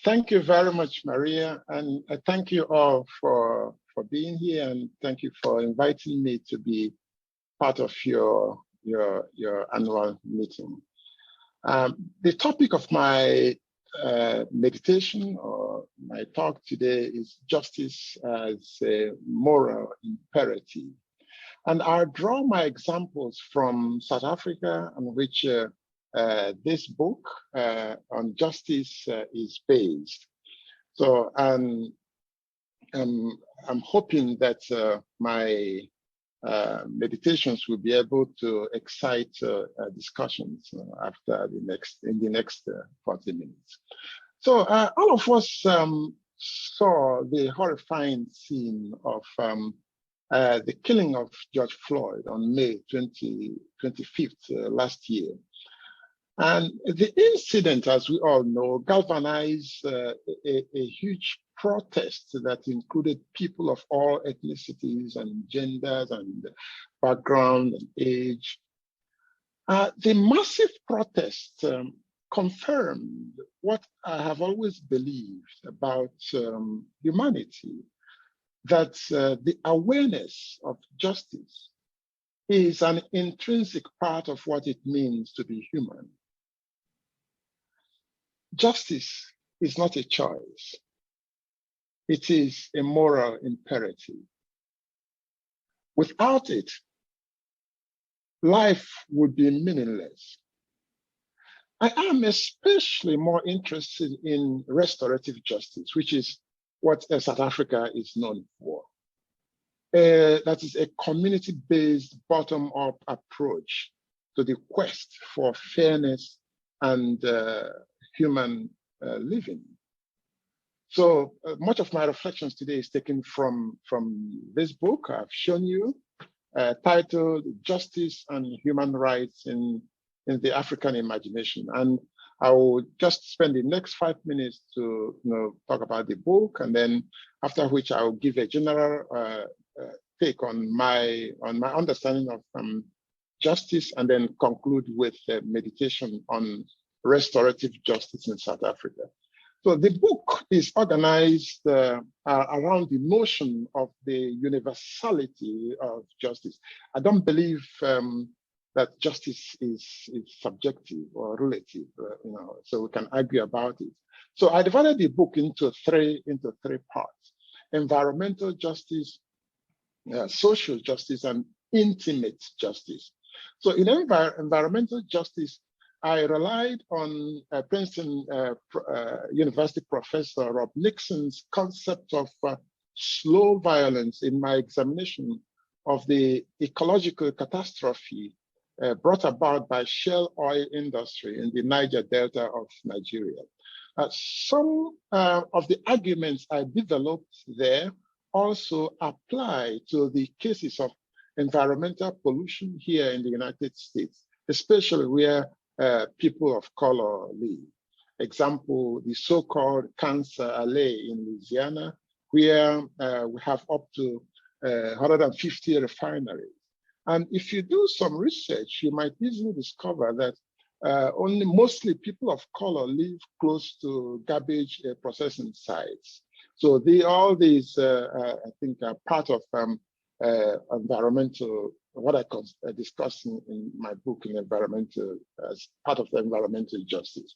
Thank you very much, Maria, and thank you all for being here, and thank you for inviting me to be part of your annual meeting. The topic of my meditation or my talk today is justice as a moral imperative. And I'll draw my examples from South Africa, on which this book on justice is based. So I'm hoping that my meditations will be able to excite discussions after in the next 40 minutes. So all of us saw the horrifying scene of the killing of George Floyd on May 25th last year. And the incident, as we all know, galvanized a huge protest that included people of all ethnicities and genders and background and age. The massive protest confirmed what I have always believed about humanity, that the awareness of justice is an intrinsic part of what it means to be human. Justice is not a choice. It is a moral imperative. Without it, life would be meaningless. I am especially more interested in restorative justice, which is what South Africa is known for. That is a community-based bottom-up approach to the quest for fairness and human living. So much of my reflections today is taken from this book I've shown you, titled Justice and Human Rights in the African Imagination. And I will just spend the next 5 minutes to talk about the book, and then after which I will give a general take on my understanding of justice, and then conclude with a meditation on restorative justice in South Africa. So the book is organized around the notion of the universality of justice. I don't believe that justice is subjective or relative, so we can argue about it. So I divided the book into three parts: environmental justice, social justice, and intimate justice. So in environmental justice, I relied on Princeton University professor Rob Nixon's concept of slow violence in my examination of the ecological catastrophe brought about by shale oil industry in the Niger Delta of Nigeria. Some of the arguments I developed there also apply to the cases of environmental pollution here in the United States, especially where people of color live. Example, the so-called Cancer Alley in Louisiana, where we have up to 150 refineries. And if you do some research, you might easily discover that mostly people of color live close to garbage processing sites. So all these, I think, are part of environmental, what I discuss in my book in environmental, as part of the environmental justice.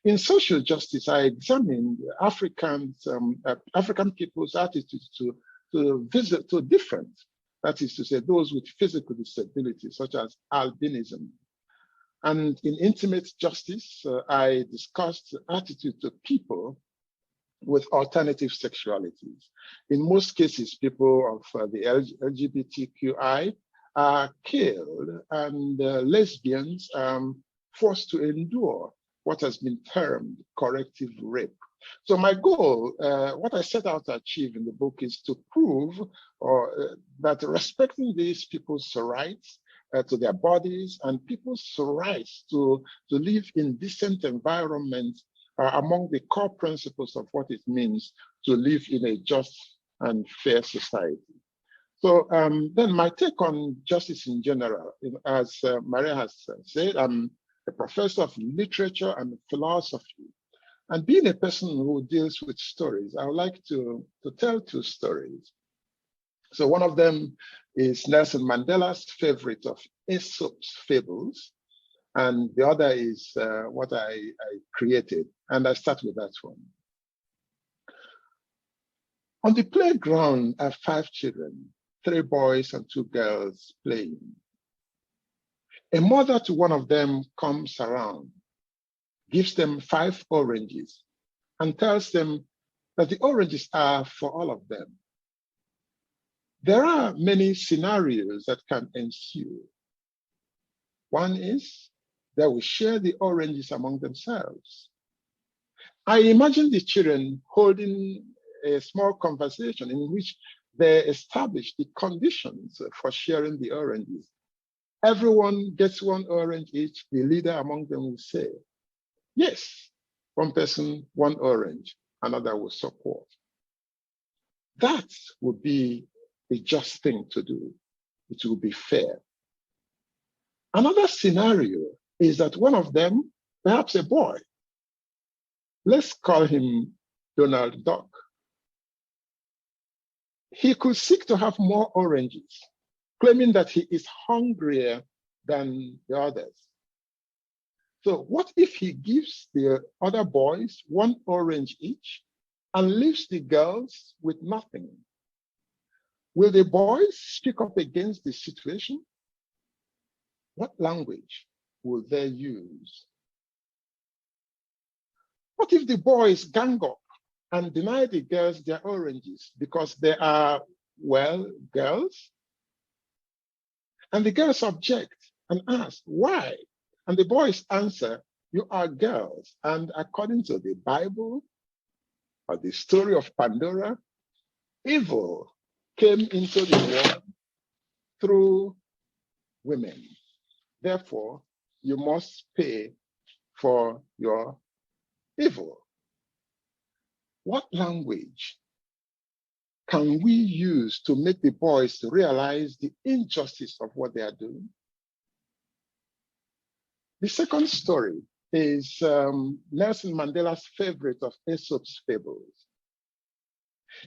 In social justice, I examined African people's attitudes to different, that is to say, those with physical disabilities, such as albinism. And in intimate justice, I discussed attitude to people with alternative sexualities. In most cases, people of the LGBTQI are killed, and lesbians forced to endure what has been termed corrective rape. So my goal, what I set out to achieve in the book, is to prove that respecting these people's rights to their bodies and people's rights to live in decent environments are among the core principles of what it means to live in a just and fair society. So then my take on justice in general, as Maria has said, I'm a professor of literature and philosophy. And being a person who deals with stories, I would like to tell two stories. So one of them is Nelson Mandela's favorite of Aesop's fables, and the other is what I created. And I start with that one. On the playground are 5 children, 3 boys and 2 girls playing. A mother to one of them comes around, gives them 5 oranges, and tells them that the oranges are for all of them. There are many scenarios that can ensue. One is they will share the oranges among themselves. I imagine the children holding a small conversation in which they establish the conditions for sharing the oranges. Everyone gets 1 orange each. The leader among them will say, yes, one person, 1 orange, another will support. That would be a just thing to do. It will be fair. Another scenario is that one of them, perhaps a boy, let's call him Donald Duck. He could seek to have more oranges, claiming that he is hungrier than the others. So what if he gives the other boys 1 orange each and leaves the girls with nothing? Will the boys speak up against the situation? What language will they use? What if the boys gang up and deny the girls their oranges because they are, well, girls? And the girls object and ask, why? And the boys answer, you are girls. And according to the Bible or the story of Pandora, evil came into the world through women. Therefore, you must pay for your evil. What language can we use to make the boys realize the injustice of what they are doing? The second story is Nelson Mandela's favorite of Aesop's fables.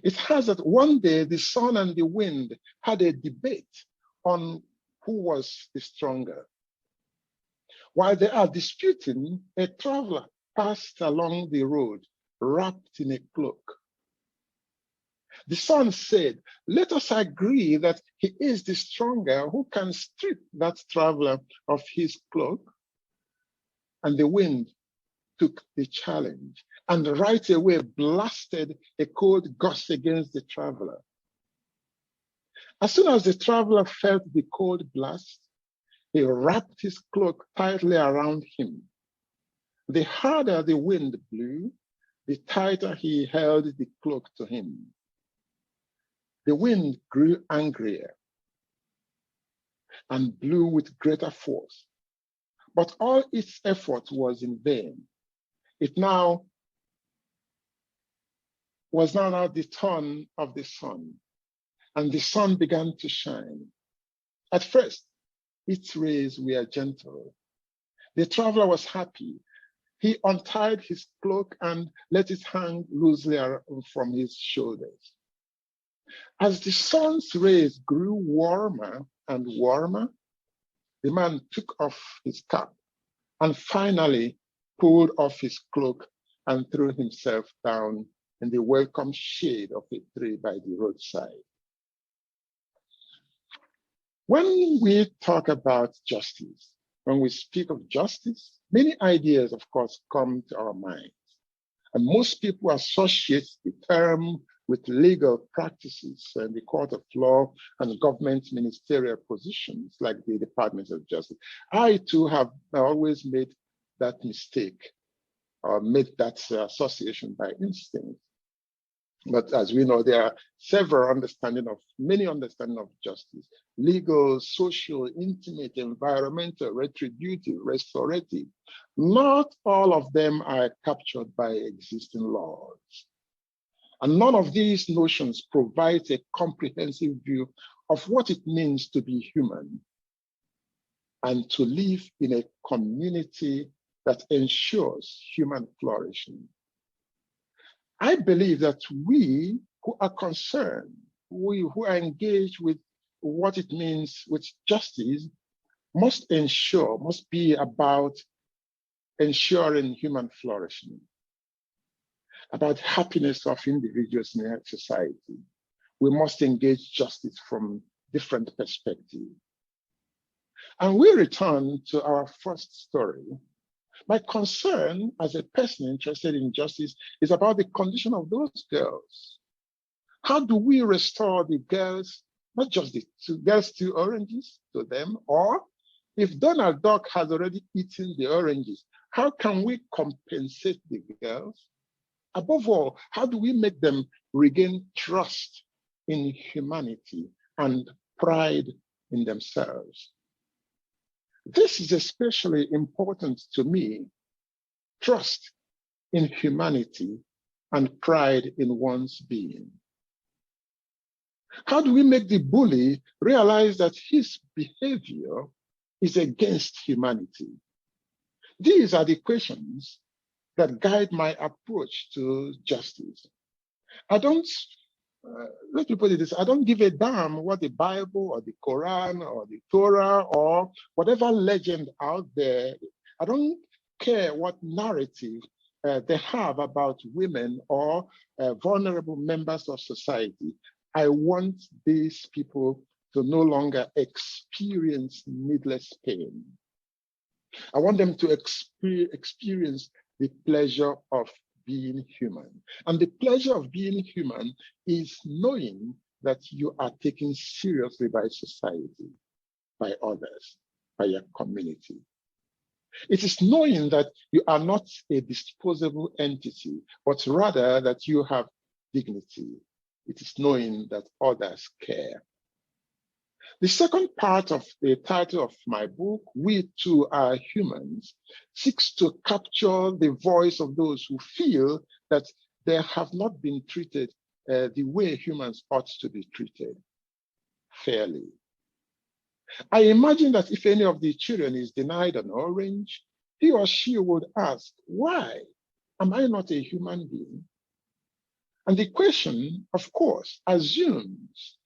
It has that one day the sun and the wind had a debate on who was the stronger. While they are disputing, a traveler passed along the road wrapped in a cloak. The sun said, let us agree that he is the stronger who can strip that traveler of his cloak. And the wind took the challenge and right away blasted a cold gust against the traveler. As soon as the traveler felt the cold blast, he wrapped his cloak tightly around him. The harder the wind blew, the tighter he held the cloak to him. The wind grew angrier and blew with greater force, but all its effort was in vain. It now was now the turn of the sun, and the sun began to shine. At first, its rays were gentle. The traveler was happy. He untied his cloak and let it hang loosely from his shoulders. As the sun's rays grew warmer and warmer, the man took off his cap and finally pulled off his cloak and threw himself down in the welcome shade of a tree by the roadside. When we talk about justice, when we speak of justice, many ideas, of course, come to our minds. And most people associate the term with legal practices in the court of law and government ministerial positions like the Department of Justice. I too have always made that mistake or made that association by instinct. But as we know, there are many understanding of justice: legal, social, intimate, environmental, retributive, restorative. Not all of them are captured by existing laws. And none of these notions provides a comprehensive view of what it means to be human and to live in a community that ensures human flourishing. I believe that we who are concerned, we who are engaged with what it means with justice, must be about ensuring human flourishing, about happiness of individuals in our society. We must engage justice from different perspectives. And we return to our first story. My concern as a person interested in justice is about the condition of those girls. How do we restore the girls, not just the girls to oranges to them, or if Donald Duck has already eaten the oranges, how can we compensate the girls? Above all, how do we make them regain trust in humanity and pride in themselves? This is especially important to me, trust in humanity and pride in one's being. How do we make the bully realize that his behavior is against humanity? These are the questions that guide my approach to justice. I don't, let me put it this, I don't give a damn what the Bible or the Quran or the Torah or whatever legend out there, I don't care what narrative they have about women or vulnerable members of society. I want these people to no longer experience needless pain. I want them to experience the pleasure of being human. And the pleasure of being human is knowing that you are taken seriously by society, by others, by your community. It is knowing that you are not a disposable entity, but rather that you have dignity. It is knowing that others care. The second part of the title of my book, We Too Are Humans, seeks to capture the voice of those who feel that they have not been treated the way humans ought to be treated, fairly. I imagine that if any of the children is denied an orange, he or she would ask, why am I not a human being? And the question, of course, assumes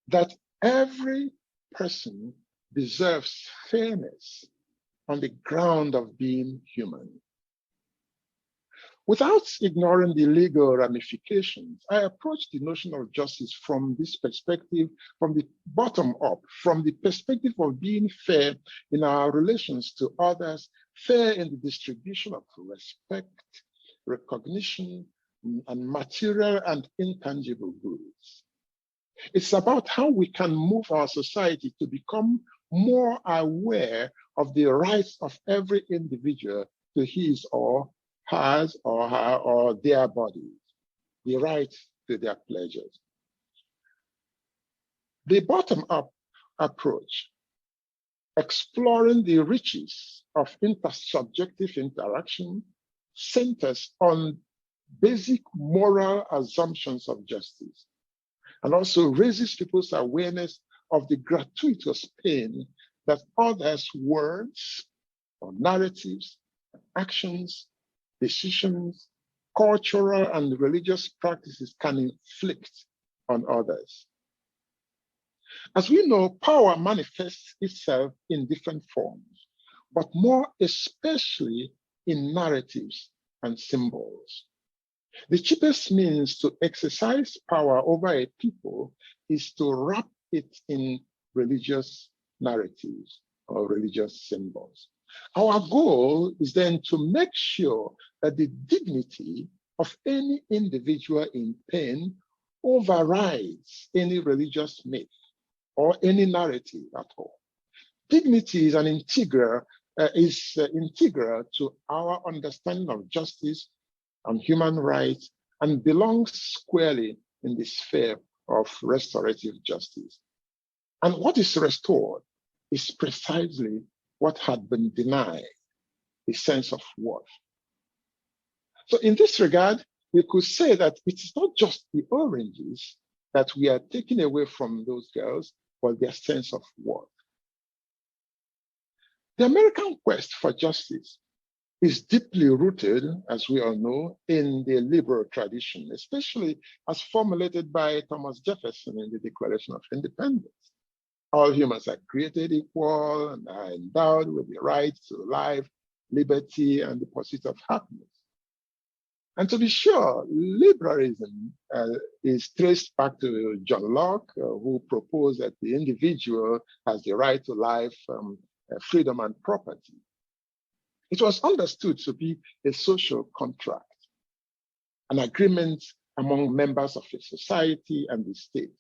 that every person deserves fairness on the ground of being human. Without ignoring the legal ramifications, I approach the notion of justice from this perspective, from the bottom up, from the perspective of being fair in our relations to others, fair in the distribution of respect, recognition, and material and intangible goods. It's about how we can move our society to become more aware of the rights of every individual to his or hers or her or their bodies, the right to their pleasures. The bottom-up approach, exploring the riches of intersubjective interaction, centers on basic moral assumptions of justice, and also raises people's awareness of the gratuitous pain that others' words or narratives, actions, decisions, cultural and religious practices can inflict on others. As we know, power manifests itself in different forms, but more especially in narratives and symbols. The cheapest means to exercise power over a people is to wrap it in religious narratives or religious symbols. Our goal is then to make sure that the dignity of any individual in pain overrides any religious myth or any narrative at all. Dignity is integral to our understanding of justice and human rights and belongs squarely in the sphere of restorative justice. And what is restored is precisely what had been denied, the sense of worth. So in this regard, we could say that it is not just the oranges that we are taking away from those girls, but their sense of worth. The American quest for justice is deeply rooted, as we all know, in the liberal tradition, especially as formulated by Thomas Jefferson in the Declaration of Independence. All humans are created equal and are endowed with the right to life, liberty, and the pursuit of happiness. And to be sure, liberalism is traced back to John Locke, who proposed that the individual has the right to life, freedom, and property. It was understood to be a social contract, an agreement among members of a society and the state.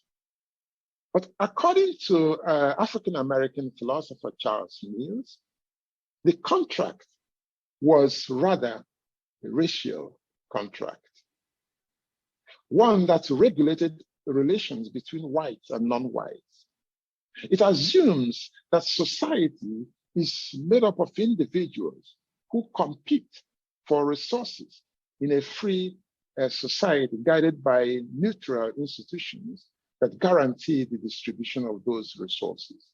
But according to African-American philosopher Charles Mills, the contract was rather a racial contract, one that regulated relations between whites and non-whites. It assumes that society is made up of individuals who compete for resources in a free society guided by neutral institutions that guarantee the distribution of those resources.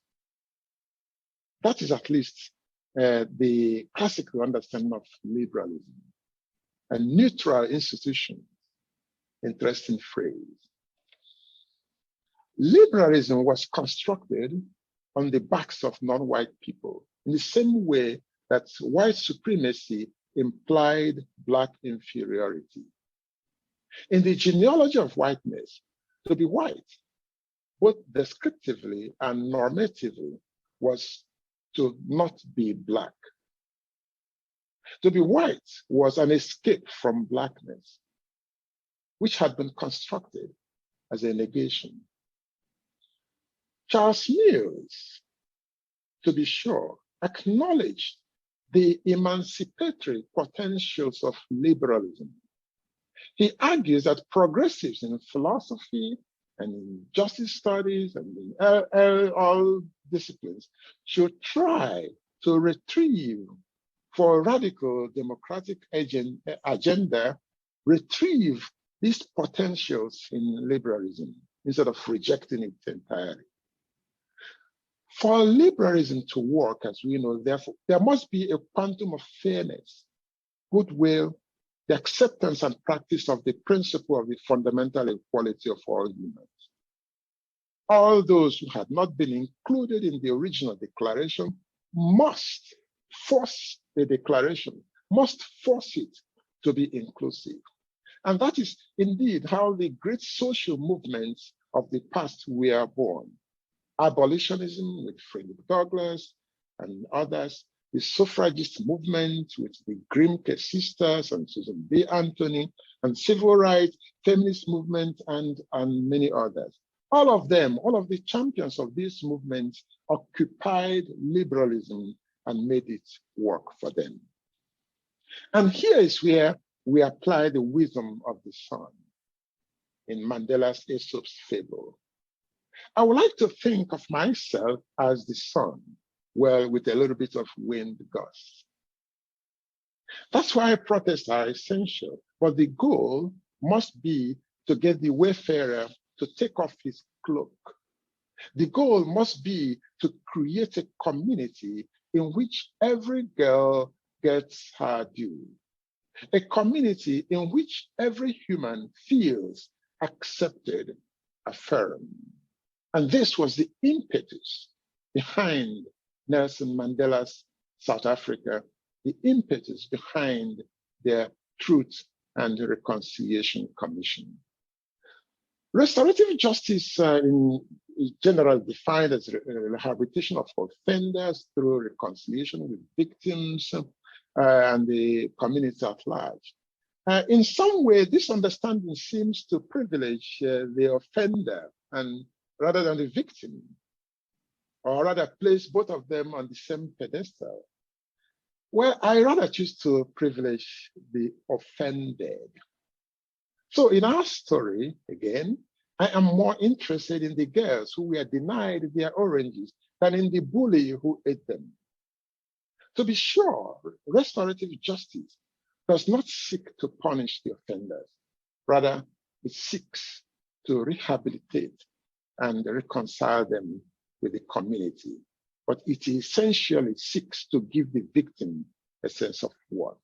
That is at least the classical understanding of liberalism. A neutral institution, interesting phrase. Liberalism was constructed on the backs of non-white people in the same way that white supremacy implied Black inferiority. In the genealogy of whiteness, to be white, both descriptively and normatively, was to not be Black. To be white was an escape from Blackness, which had been constructed as a negation. Charles Mills, to be sure, acknowledged the emancipatory potentials of liberalism. He argues that progressives in philosophy and in justice studies and in all disciplines should try to retrieve, for radical democratic agenda, retrieve these potentials in liberalism instead of rejecting it entirely. For liberalism to work, as we know, therefore, there must be a quantum of fairness, goodwill, the acceptance and practice of the principle of the fundamental equality of all humans. All those who had not been included in the original declaration must force the declaration, must force it to be inclusive. And that is indeed how the great social movements of the past were born. Abolitionism with Frederick Douglass and others, the suffragist movement with the Grimke sisters and Susan B. Anthony, and civil rights, feminist movement, and many others. All of them, all of the champions of these movements occupied liberalism and made it work for them. And here is where we apply the wisdom of the sun in Mandela's Aesop's fable. I would like to think of myself as the sun, well, with a little bit of wind gusts. That's why protests are essential, but the goal must be to get the wayfarer to take off his cloak. The goal must be to create a community in which every girl gets her due, a community in which every human feels accepted, affirmed. And this was the impetus behind Nelson Mandela's South Africa, the impetus behind their Truth and Reconciliation Commission. Restorative justice in general defined as rehabilitation of offenders through reconciliation with victims and the community at large. In some way, this understanding seems to privilege the offender and rather than the victim, or rather place both of them on the same pedestal. Well, I rather choose to privilege the offended. So in our story, again, I am more interested in the girls who were denied their oranges than in the bully who ate them. To be sure, restorative justice does not seek to punish the offenders. Rather, it seeks to rehabilitate and reconcile them with the community. But it essentially seeks to give the victim a sense of worth.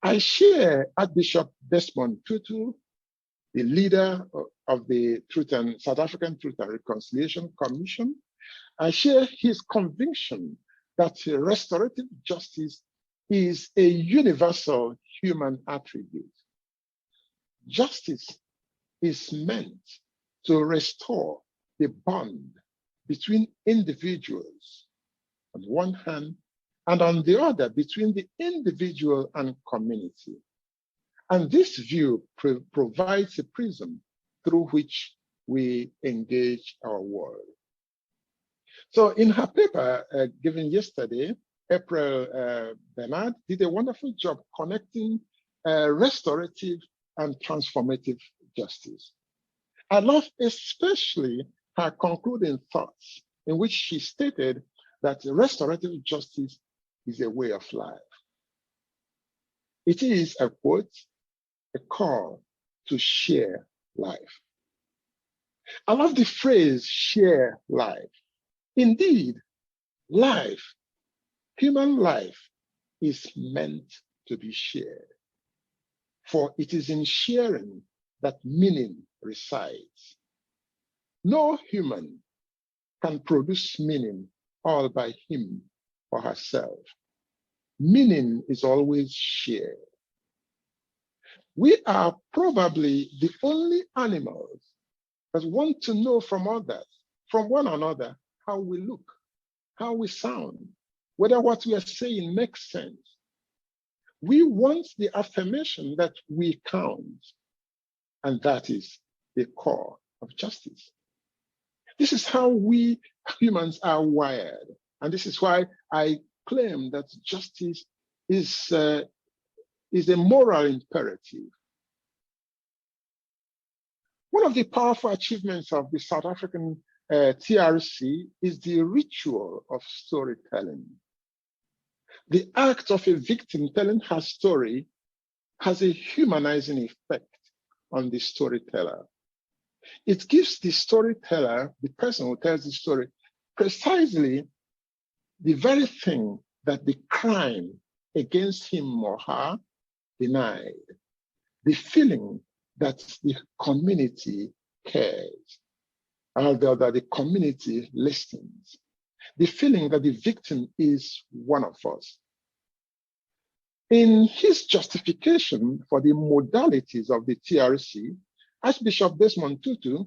I share Archbishop Desmond Tutu, the leader of the South African Truth and Reconciliation Commission. I share his conviction that restorative justice is a universal human attribute. Justice is meant to restore the bond between individuals on one hand, and on the other, between the individual and community. And this view provides a prism through which we engage our world. So in her paper given yesterday, April Bernard did a wonderful job connecting restorative and transformative justice. I love especially her concluding thoughts in which she stated that restorative justice is a way of life. It is, I quote, a call to share life. I love the phrase share life. Indeed, life, human life, is meant to be shared. For it is in sharing that meaning resides. No human can produce meaning all by him or herself. Meaning is always shared. We are probably the only animals that want to know from others, from one another, how we look, how we sound, whether what we are saying makes sense. We want the affirmation that we count, and that is the core of justice. This is how we humans are wired, and this is why I claim that justice is a moral imperative. One of the powerful achievements of the South African TRC is the ritual of storytelling. The act of a victim telling her story has a humanizing effect on the storyteller. It gives the storyteller, the person who tells the story, precisely the very thing that the crime against him or her denied, the feeling that the community cares, or that the community listens, the feeling that the victim is one of us. In his justification for the modalities of the TRC, Archbishop Desmond Tutu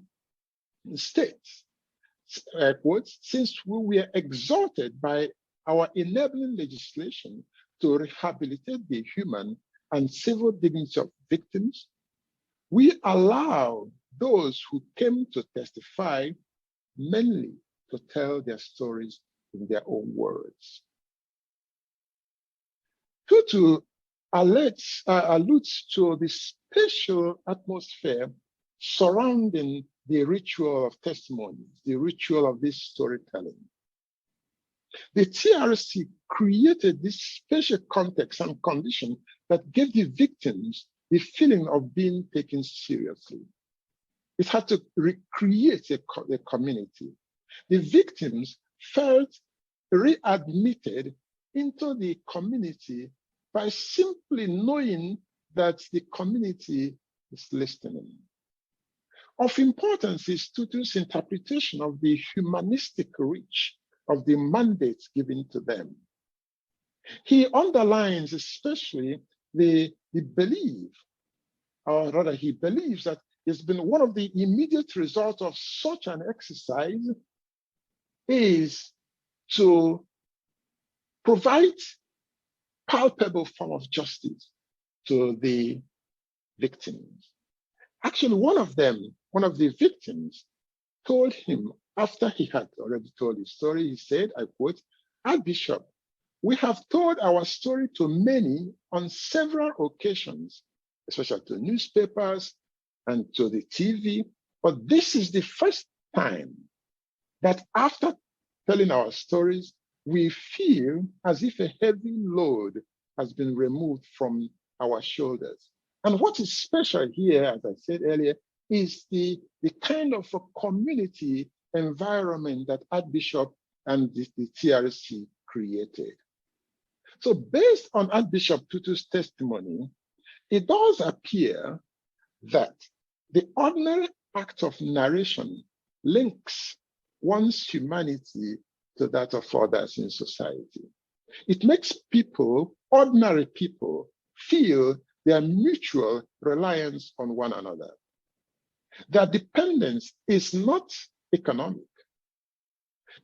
states, quote, since we were exhorted by our enabling legislation to rehabilitate the human and civil dignity of victims, we allow those who came to testify mainly to tell their stories in their own words. Tutu alludes to the special atmosphere surrounding the ritual of testimonies, the ritual of this storytelling. The TRC created this special context and condition that gave the victims the feeling of being taken seriously. It had to recreate a community. The victims felt readmitted into the community by simply knowing that the community is listening. Of importance is Tutu's interpretation of the humanistic reach of the mandates given to them. He underlines especially the belief, or rather he believes that it's been one of the immediate results of such an exercise is to provide palpable form of justice to the victims. Actually, one of the victims told him after he had already told his story, he said, I quote, Archbishop, we have told our story to many on several occasions, especially to newspapers and to the TV, but this is the first time that after telling our stories, we feel as if a heavy load has been removed from our shoulders. And what is special here, as I said earlier, is the kind of a community environment that Archbishop and the TRC created. So based on Archbishop Tutu's testimony, it does appear that the ordinary act of narration links one's humanity to that of others in society. It makes people, ordinary people, feel their mutual reliance on one another. Their dependence is not economic,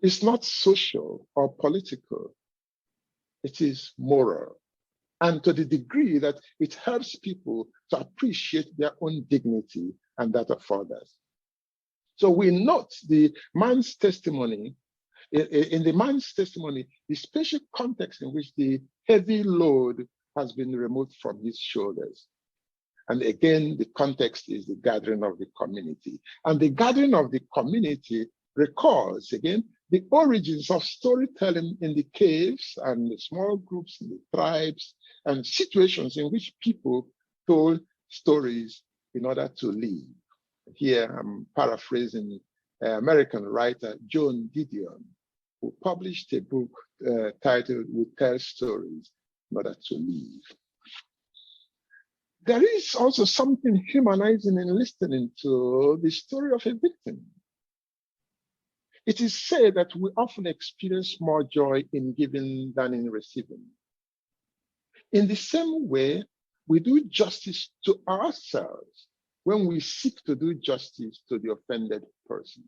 it's not social or political, it is moral. And to the degree that it helps people to appreciate their own dignity and that of others. So we note the man's testimony, in the man's testimony, the special context in which the heavy load has been removed from his shoulders. And again, the context is the gathering of the community. And the gathering of the community recalls, again, the origins of storytelling in the caves and the small groups in the tribes and situations in which people told stories in order to live. Here I'm paraphrasing American writer Joan Didion, who published a book titled We Tell Stories in Order to Live. There is also something humanizing in listening to the story of a victim. It is said that we often experience more joy in giving than in receiving. In the same way, we do justice to ourselves when we seek to do justice to the offended persons.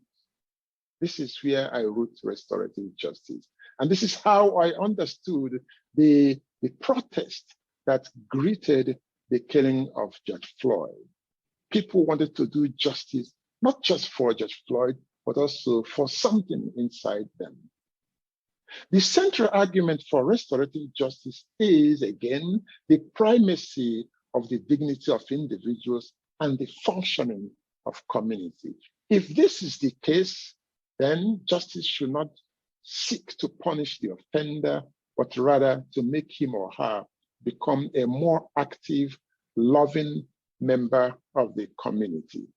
This is where I root restorative justice. And this is how I understood the protest that greeted the killing of George Floyd. People wanted to do justice, not just for George Floyd, but also for something inside them. The central argument for restorative justice is, again, the primacy of the dignity of individuals and the functioning of community. If this is the case, then justice should not seek to punish the offender, but rather to make him or her become a more active, loving member of the community.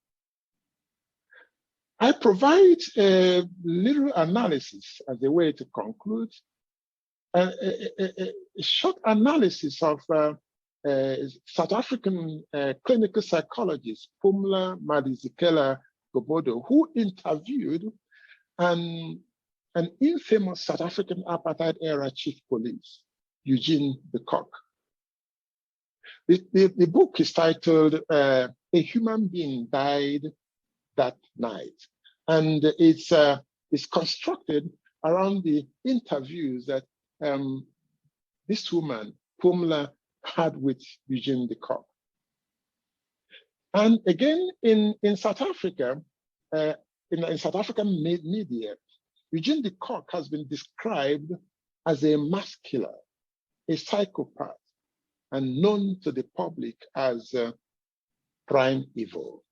I provide a little analysis as a way to conclude, a short analysis of South African clinical psychologist Phumla Madikizela Gobodo, who interviewed an infamous South African apartheid era chief police, Eugene de Kock. The book is titled A Human Being Died That Night. And it's constructed around the interviews that this woman, Phumla, had with Eugene de Kock. And again, in South Africa, in South African media, Eugene de Kock has been described as a mass killer, a psychopath, and known to the public as prime evil.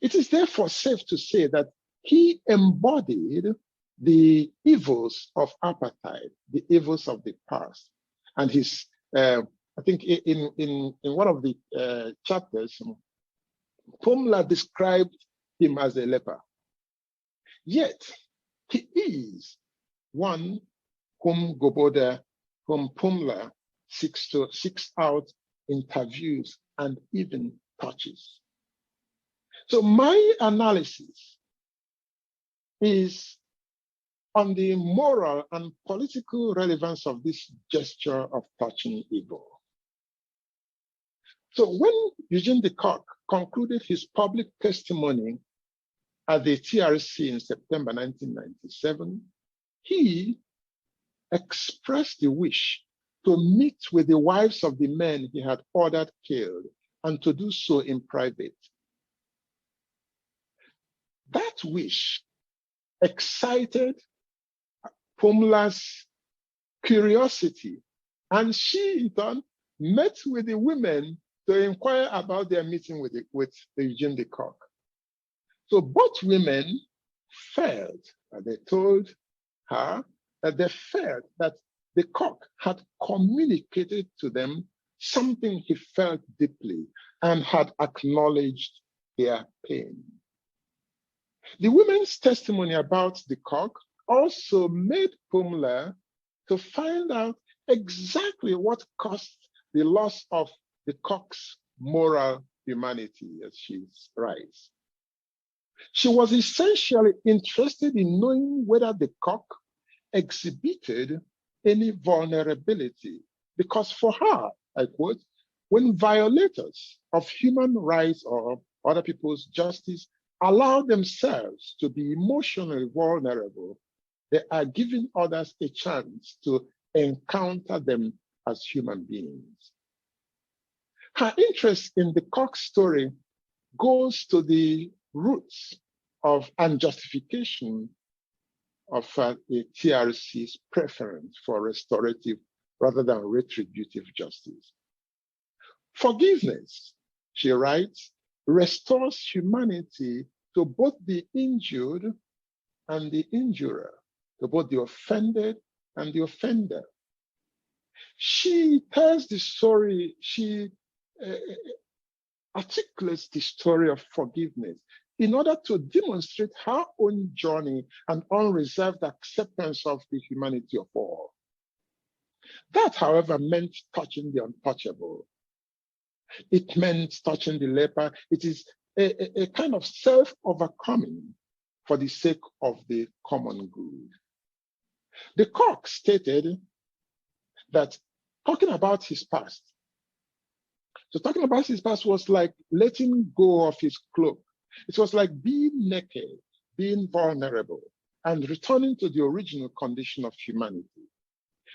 It is therefore safe to say that he embodied the evils of apartheid, the evils of the past. And his, I think in one of the chapters, Phumla described him as a leper. Yet he is one whom Phumla seeks out, interviews, and even touches. So my analysis is on the moral and political relevance of this gesture of touching evil. So when Eugene de Kock concluded his public testimony at the TRC in September 1997, he expressed the wish to meet with the wives of the men he had ordered killed and to do so in private. That wish excited Phumla's curiosity, and she in turn met with the women to inquire about their meeting with Eugene de Kock. So both women felt, and they told her that they felt that de Kock had communicated to them something he felt deeply and had acknowledged their pain. The women's testimony about de Kock also made Phumla to find out exactly what caused the loss of the cock's moral humanity, as she writes. She was essentially interested in knowing whether the cock exhibited any vulnerability, because for her, I quote, when violators of human rights or other people's justice allow themselves to be emotionally vulnerable, they are giving others a chance to encounter them as human beings. Her interest in the cock story goes to the roots of and justification of the TRC's preference for restorative rather than retributive justice. Forgiveness, she writes, restores humanity to both the injured and the injurer, to both the offended and the offender. She tells the story, she articulates the story of forgiveness in order to demonstrate her own journey and unreserved acceptance of the humanity of all. That, however, meant touching the untouchable. It meant touching the leper. It is a kind of self-overcoming for the sake of the common good. The cock stated that talking about his past, so talking about his past was like letting go of his cloak. It was like being naked, being vulnerable, and returning to the original condition of humanity.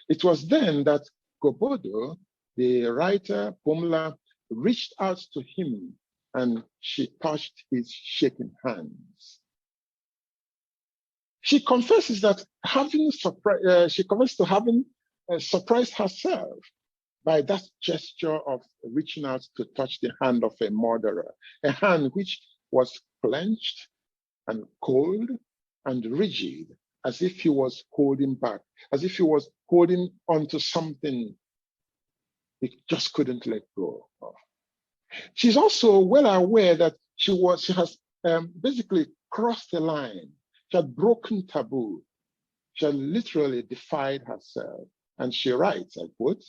It was then that Gobodo, the writer, Pumla, reached out to him and she touched his shaking hands. She confesses that having surprised herself by that gesture of reaching out to touch the hand of a murderer, a hand which was clenched and cold and rigid, as if he was holding back, as if he was holding onto something he just couldn't let go of. She's also well aware that she has basically crossed the line. She had broken taboo. She had literally defied herself. And she writes, I quote,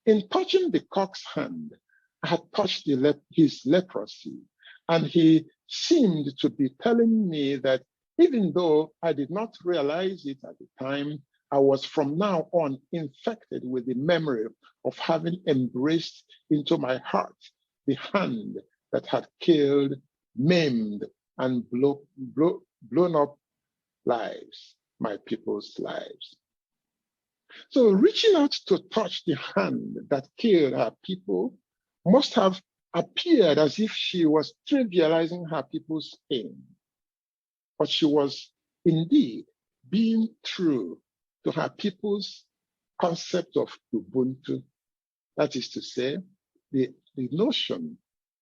"In touching the cock's hand, I had touched his leprosy, and he seemed to be telling me that even though I did not realize it at the time, I was from now on infected with the memory of having embraced into my heart the hand that had killed, maimed, and blown up lives, my people's lives." So reaching out to touch the hand that killed her people must have appeared as if she was trivializing her people's pain. But she was indeed being true to her people's concept of Ubuntu. That is to say, the notion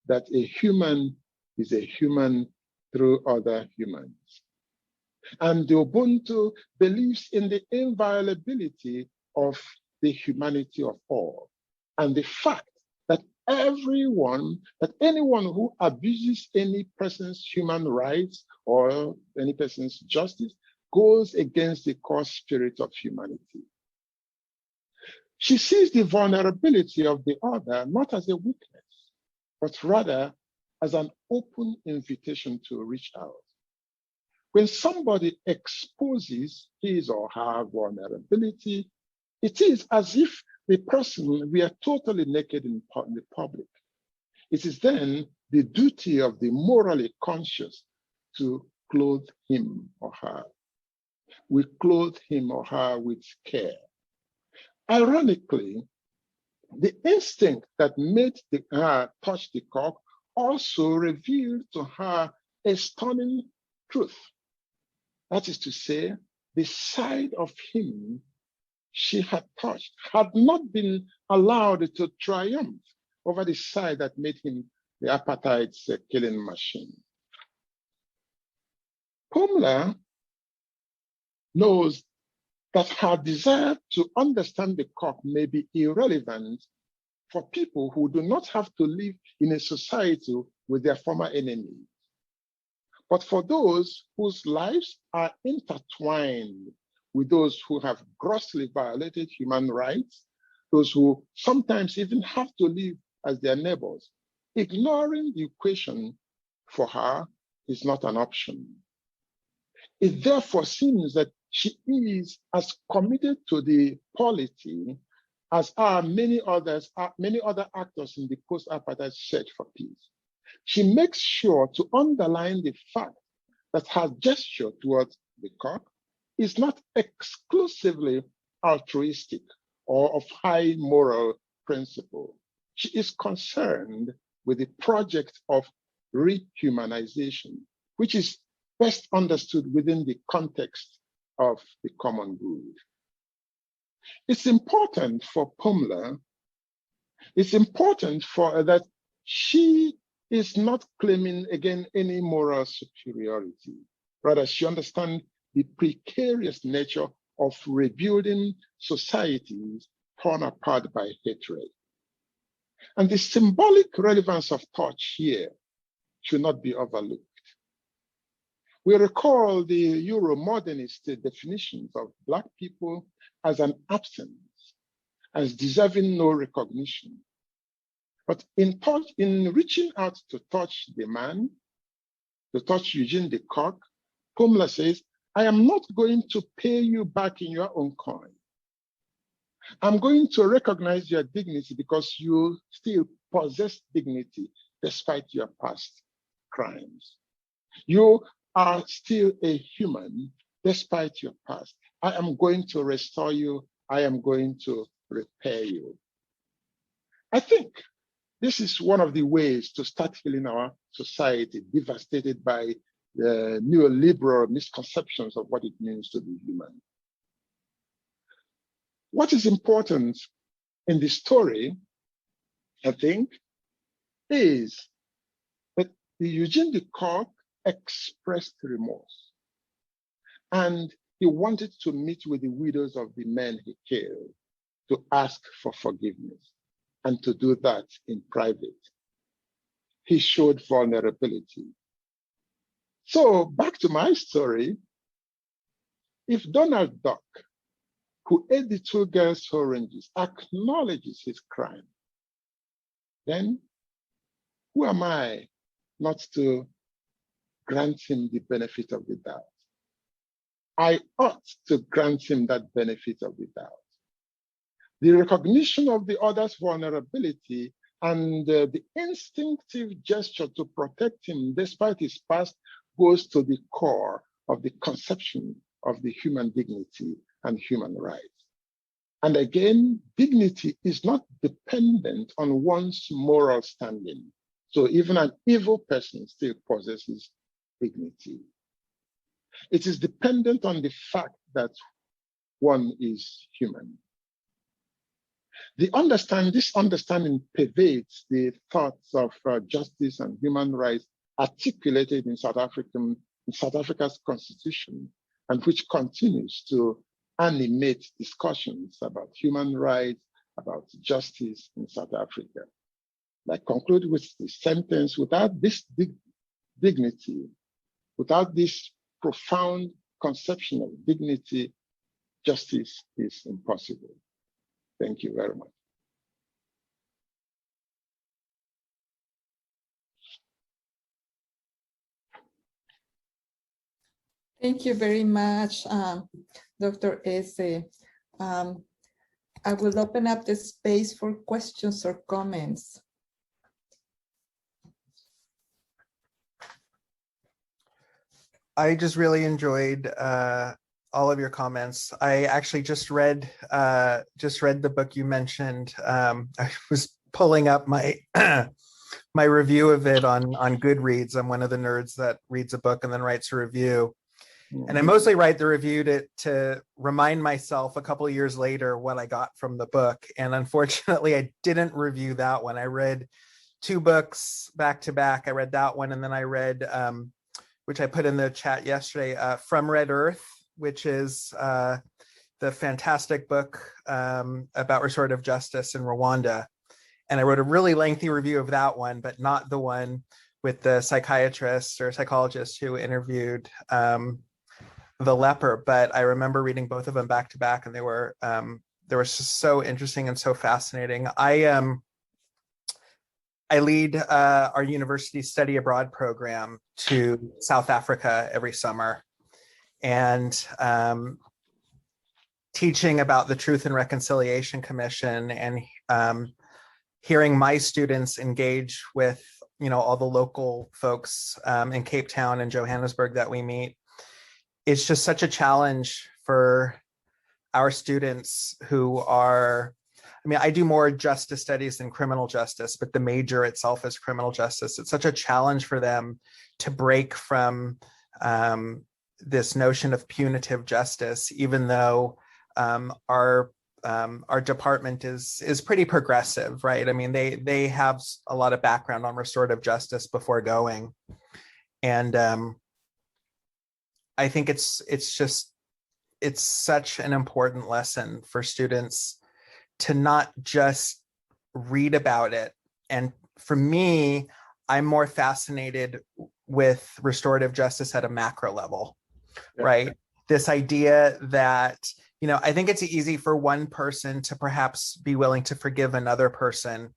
that a human is a human through other humans. And the Ubuntu believes in the inviolability of the humanity of all, and the fact that anyone who abuses any person's human rights or any person's justice goes against the core spirit of humanity. She sees the vulnerability of the other not as a weakness, but rather as an open invitation to reach out. When somebody exposes his or her vulnerability, it is as if the person were totally naked in the public. It is then the duty of the morally conscious to clothe him or her. We clothe him or her with care. Ironically, the instinct that made her touch the cock also revealed to her a stunning truth. That is to say, the side of him she had touched had not been allowed to triumph over the side that made him the apartheid's killing machine. Pumla knows that her desire to understand the cock may be irrelevant for people who do not have to live in a society with their former enemies. But for those whose lives are intertwined with those who have grossly violated human rights, those who sometimes even have to live as their neighbors. Ignoring the equation for her is not an option. It therefore seems that she is as committed to the polity as are many other actors in the post-apartheid search for peace. She makes sure to underline the fact that her gesture towards the cock is not exclusively altruistic or of high moral principle. She is concerned with the project of rehumanization, which is best understood within the context of the common good. It's important for Pumla, it's important for her that she is not claiming again any moral superiority. Rather, she understands the precarious nature of rebuilding societies torn apart by hatred. And the symbolic relevance of touch here should not be overlooked. We recall the Euro-modernist definitions of Black people as an absence, as deserving no recognition. But in reaching out to touch the man, to touch Eugene de Kock, Pumla says, I am not going to pay you back in your own coin. I'm going to recognize your dignity because you still possess dignity despite your past crimes. You are still a human despite your past. I am going to restore you. I am going to repair you. I think this is one of the ways to start healing our society devastated by the neoliberal misconceptions of what it means to be human. What is important in this story, I think, is that the Eugene de Kock expressed remorse. And he wanted to meet with the widows of the men he killed to ask for forgiveness, and to do that in private. He showed vulnerability. So back to my story, if Donald Duck, who ate the two girls' oranges, acknowledges his crime, then who am I not to grant him the benefit of the doubt? I ought to grant him that benefit of the doubt. The recognition of the other's vulnerability and the instinctive gesture to protect him despite his past goes to the core of the conception of the human dignity and human rights. And again, dignity is not dependent on one's moral standing. So even an evil person still possesses dignity. It is dependent on the fact that one is human. This understanding pervades the thoughts of justice and human rights articulated in South Africa's constitution, and which continues to animate discussions about human rights, about justice in South Africa. I conclude with the sentence: without this dignity, without this profound conception of dignity, justice is impossible. Thank you very much. Thank you very much, Dr. Eze. I will open up the space for questions or comments. I just really enjoyed all of your comments. I actually just read the book you mentioned. I was pulling up my my review of it on Goodreads. I'm one of the nerds that reads a book and then writes a review. And I mostly write the review to remind myself a couple of years later what I got from the book. And unfortunately, I didn't review that one. I read two books back to back. I read that one, and then I read, which I put in the chat yesterday, From Red Earth, which is the fantastic book about restorative justice in Rwanda. And I wrote a really lengthy review of that one, but not the one with the psychiatrist or psychologist who interviewed The Leper, but I remember reading both of them back to back, and they were just so interesting and so fascinating. I lead our university study abroad program to South Africa every summer, and teaching about the Truth and Reconciliation Commission, and hearing my students engage with all the local folks in Cape Town and Johannesburg that we meet. It's just such a challenge for our students who are, I do more justice studies than criminal justice, but the major itself is criminal justice. It's such a challenge for them to break from this notion of punitive justice, even though our department is pretty progressive, right? They have a lot of background on restorative justice before going, and I think it's such an important lesson for students to not just read about it. And for me, I'm more fascinated with restorative justice at a macro level, right? This idea that, I think it's easy for one person to perhaps be willing to forgive another person.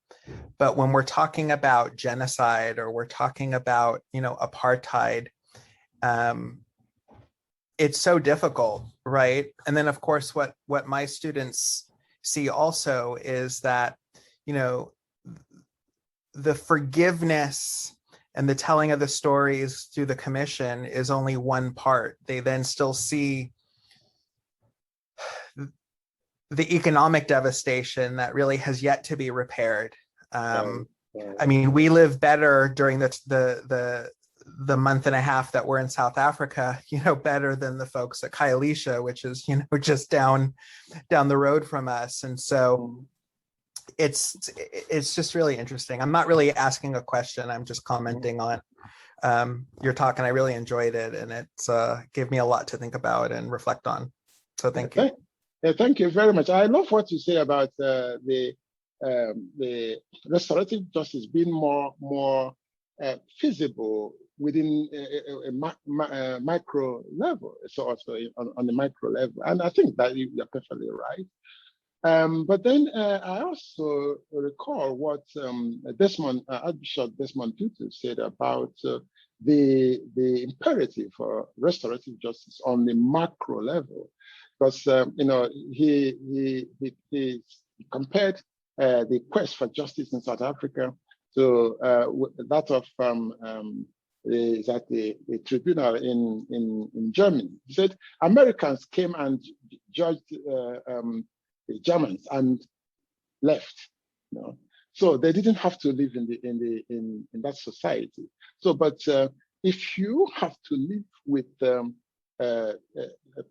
But when we're talking about genocide, or we're talking about, apartheid, it's so difficult, right? And then, of course, what my students see also is that, the forgiveness and the telling of the stories through the commission is only one part. They then still see the economic devastation that really has yet to be repaired. We live better during the month and a half that we're in South Africa, better than the folks at Khayelitsha, which is, just down the road from us. And so it's just really interesting. I'm not really asking a question. I'm just commenting on your talk, and I really enjoyed it. And it's gave me a lot to think about and reflect on. So thank you. Yeah, thank you very much. I love what you say about the restorative justice being more feasible within a micro level, so also on the micro level. And I think that you're perfectly right. But then I also recall what Archbishop Desmond Tutu said about the imperative for restorative justice on the macro level, because he compared the quest for justice in South Africa to that of the tribunal in Germany. He said Americans came and judged the Germans and left. So they didn't have to live in that society. So, but if you have to live with a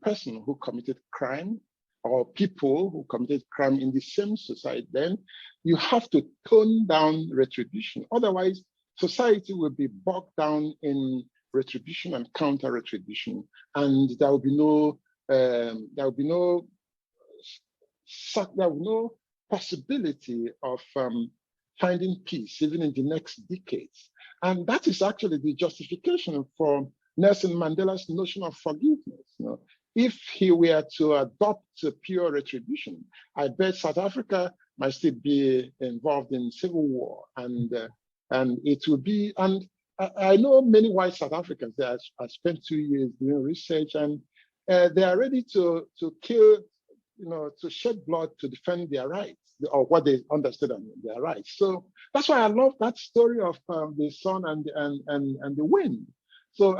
person who committed crime, or people who committed crime in the same society, then you have to tone down retribution. Otherwise, society will be bogged down in retribution and counter-retribution, and there will be no possibility of finding peace even in the next decades. And that is actually the justification for Nelson Mandela's notion of forgiveness. If he were to adopt pure retribution, I bet South Africa might still be involved in civil war, and it will be. And I know many white South Africans that I spent 2 years doing research, and they are ready to kill, to shed blood to defend their rights, or what they understood as their rights. So that's why I love that story of the sun and the wind. So,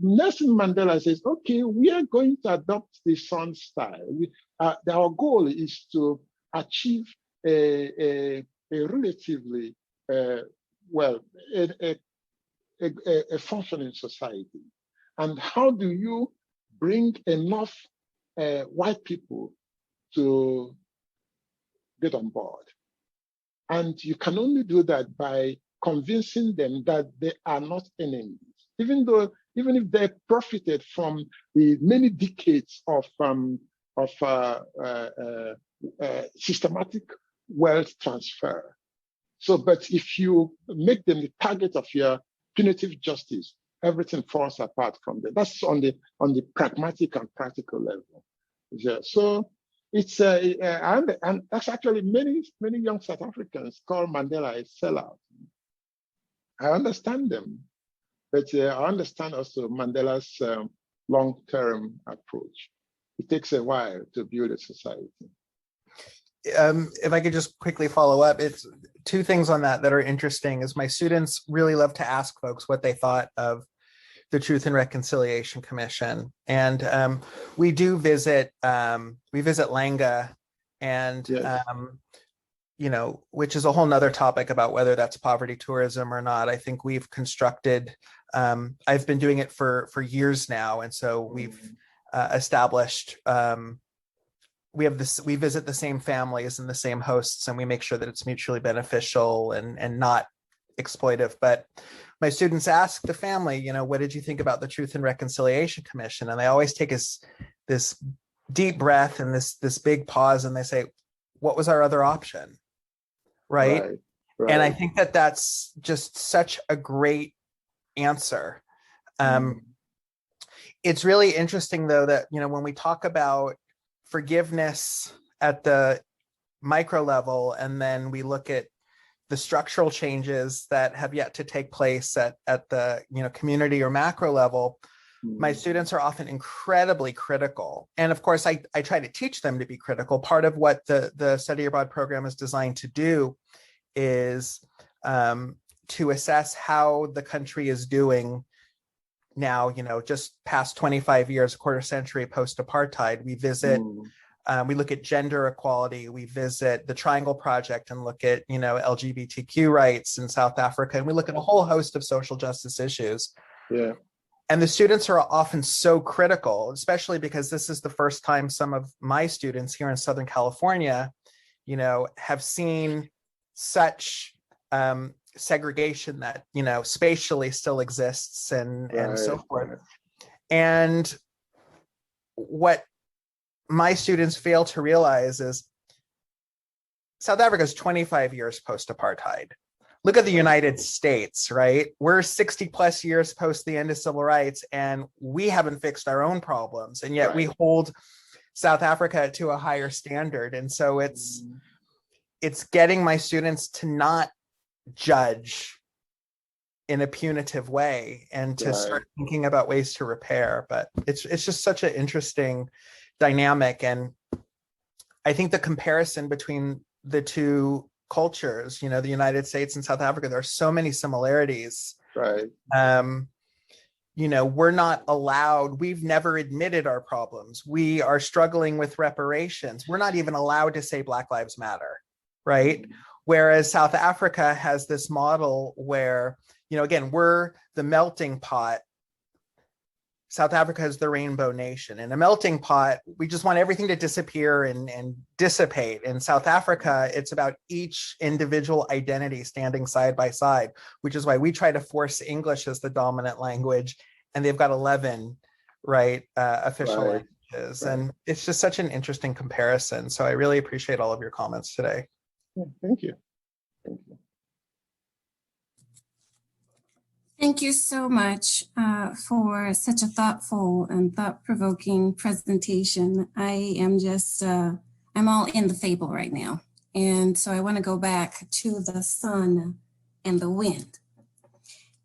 Nelson Mandela says, okay, we are going to adopt the sun style. Our goal is to achieve a relatively, a functioning society. And how do you bring enough white people to get on board? And you can only do that by convincing them that they are not enemies. Even if they profited from the many decades of systematic wealth transfer. So, but if you make them the target of your punitive justice, everything falls apart from there. That's on the pragmatic and practical level. Yeah. So it's and that's actually many young South Africans call Mandela a sellout. I understand them, but I understand also Mandela's long-term approach. It takes a while to build a society. If I could just quickly follow up, it's two things on that are interesting. Is my students really love to ask folks what they thought of the Truth and Reconciliation Commission, and we do visit Langa, and yes. Which is a whole nother topic about whether that's poverty tourism or not. I think we've constructed. I've been doing it for years now, and so we've established. We visit the same families and the same hosts, and we make sure that it's mutually beneficial and not exploitive. But my students ask the family, what did you think about the Truth and Reconciliation Commission? And they always take this deep breath and this big pause, and they say, what was our other option? Right. And I think that that's just such a great answer. It's really interesting, though, that, when we talk about forgiveness at the micro level, and then we look at the structural changes that have yet to take place at the community or macro level, my students are often incredibly critical. And of course, I try to teach them to be critical. Part of what the study abroad program is designed to do is to assess how the country is doing now, just past 25 years, a quarter century post-apartheid. We visit, we look at gender equality, we visit the Triangle Project and look at, LGBTQ rights in South Africa, and we look at a whole host of social justice issues. Yeah. And the students are often so critical, especially because this is the first time some of my students here in Southern California, have seen such segregation that, spatially still exists and so forth. And what my students fail to realize is South Africa is 25 years post-apartheid. Look at the United States, right? We're 60 plus years post the end of civil rights, and we haven't fixed our own problems. And yet we hold South Africa to a higher standard. And so it's getting my students to not judge in a punitive way and to start thinking about ways to repair. But it's just such an interesting dynamic. And I think the comparison between the two cultures, the United States and South Africa, there are so many similarities. Right. We're not allowed, we've never admitted our problems. We are struggling with reparations. We're not even allowed to say Black Lives Matter, right? Whereas South Africa has this model where, again, we're the melting pot. South Africa is the rainbow nation. In a melting pot, we just want everything to disappear and dissipate. In South Africa, it's about each individual identity standing side by side, which is why we try to force English as the dominant language, and they've got 11, official languages. And it's just such an interesting comparison. So I really appreciate all of your comments today. Thank you. Thank you so much for such a thoughtful and thought-provoking presentation. I am just, I'm all in the fable right now. And so I want to go back to the sun and the wind.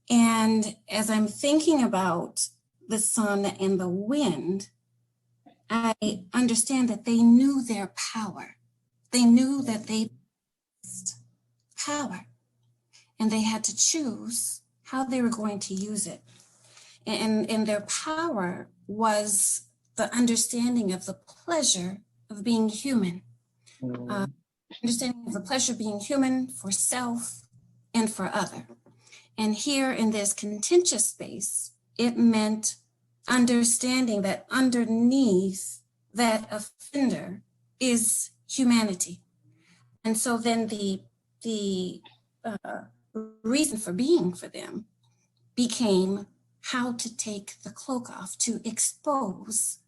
And as I'm thinking about the sun and the wind, I understand that they knew their power. They knew that they possessed power, and they had to choose how they were going to use it. And their power was the understanding of the pleasure of being human. Understanding of the pleasure of being human for self and for other. And here in this contentious space, it meant understanding that underneath that offender is humanity. And so then the reason for being for them became how to take the cloak off, to expose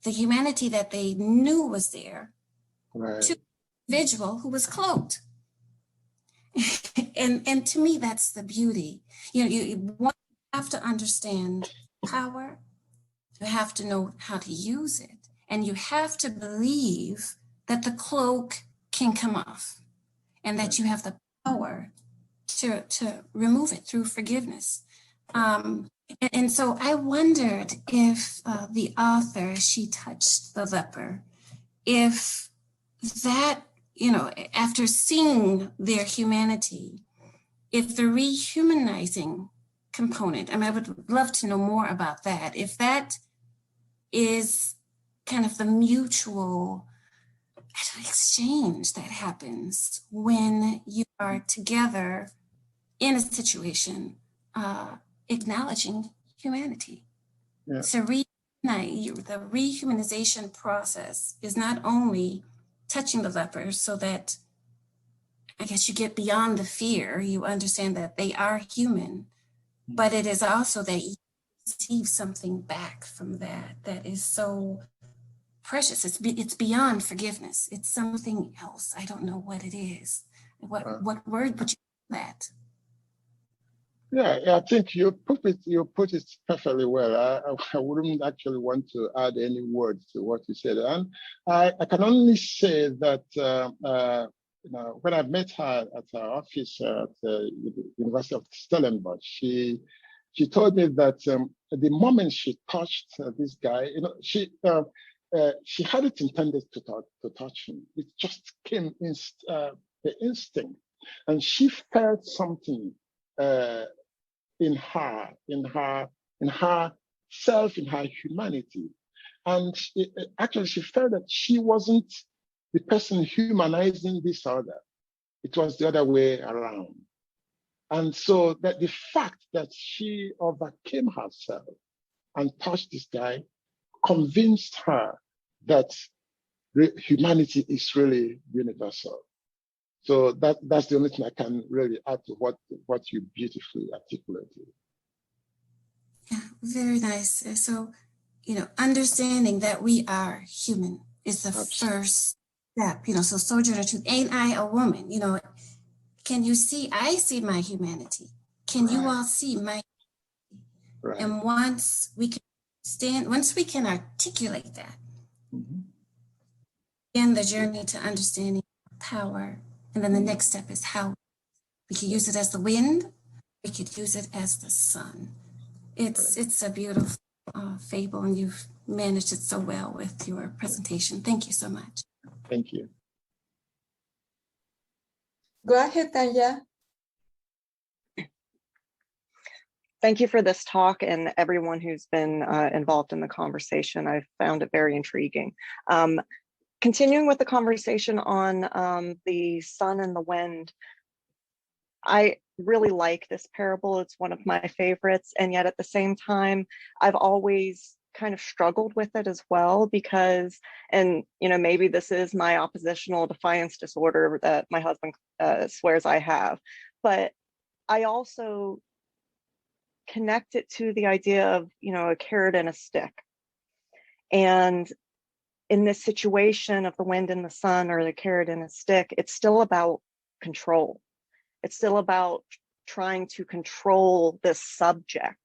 the humanity that they knew was there to an individual who was cloaked. And to me, that's the beauty. You have to understand power. You have to know how to use it. And you have to believe that the cloak can come off and that you have the power to remove it through forgiveness. And so I wondered if the author, she touched the leper, if that, after seeing their humanity, if the rehumanizing component, I would love to know more about that, if that is kind of the mutual exchange that happens when you are together in a situation, acknowledging humanity. Yeah. So the rehumanization process is not only touching the lepers so that, I guess, you get beyond the fear, you understand that they are human, but it is also that you receive something back from that is so precious. It's beyond forgiveness. It's something else. I don't know what it is. What word would you call that? Yeah, I think you put it perfectly well. I wouldn't actually want to add any words to what you said, and I can only say that when I met her at her office at the University of Stellenbosch, she told me that the moment she touched this guy, she hadn't intended to touch him. It just came the instinct, and she felt something in herself, in her humanity, and actually she felt that she wasn't the person humanizing this other. It was the other way around. And so that the fact that she overcame herself and touched this guy convinced her that humanity is really universal. So that's the only thing I can really add to what you beautifully articulated. Yeah, very nice. So, understanding that we are human is the Absolutely. first step. So Sojourner Truth, ain't I a woman? Can you see? I see my humanity. Can you all see my? Right. And once we can articulate that, in the journey to understanding power. And then the next step is how we could use it as the wind, we could use it as the sun. It's a beautiful fable, and you've managed it so well with your presentation. Thank you so much. Thank you. Go ahead, Tanya. Thank you for this talk and everyone who's been involved in the conversation. I've found it very intriguing. Continuing with the conversation on the sun and the wind, I really like this parable. It's one of my favorites. And yet at the same time, I've always kind of struggled with it as well because, and maybe this is my oppositional defiance disorder that my husband swears I have, but I also connect it to the idea of, a carrot and a stick. And in this situation of the wind and the sun, or the carrot and a stick, it's still about control. It's still about trying to control this subject.